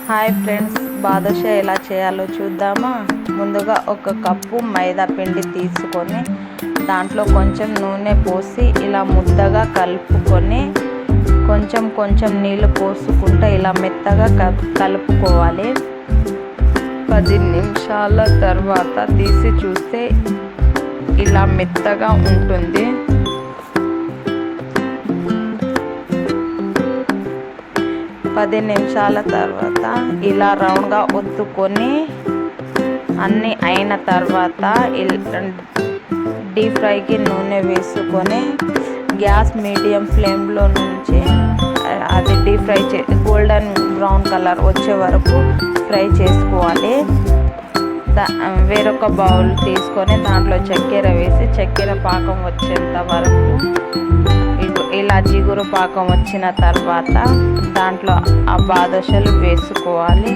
Hi friends, badusha ఎలా చేయాలో చూద్దామా. ముందుగా ఒక కప్పు మైదా పిండి తీసుకొని దాంట్లో కొంచెం నూనె పోసి ఇలా ముద్దగా కలుపుకొని కొంచెం కొంచెం నీళ్ళు పోసుకుంటూ ఇలా మెత్తగా కలుపుకోవాలి. 10 నిమిషాల తర్వాత తీసి చూస్తే ఇలా మెత్తగా ఉంటుంది. 10 నిమిషాల తర్వాత ఇలా రౌండ్గా ఒత్తుకొని అన్నీ అయిన తర్వాత డీప్ ఫ్రైకి నూనె వేసుకొని గ్యాస్ మీడియం ఫ్లేమ్లో నుంచి అది deep fry golden brown colour వచ్చే వరకు ఫ్రై చేసుకోవాలి. వేరొక బౌల్ తీసుకొని దాంట్లో చక్కెర వేసి చక్కెర పాకం వచ్చేంత వరకు ఇలా జిగురు పాకం వచ్చిన తర్వాత దాంట్లో ఆ బాదుషాలు వేసుకోవాలి.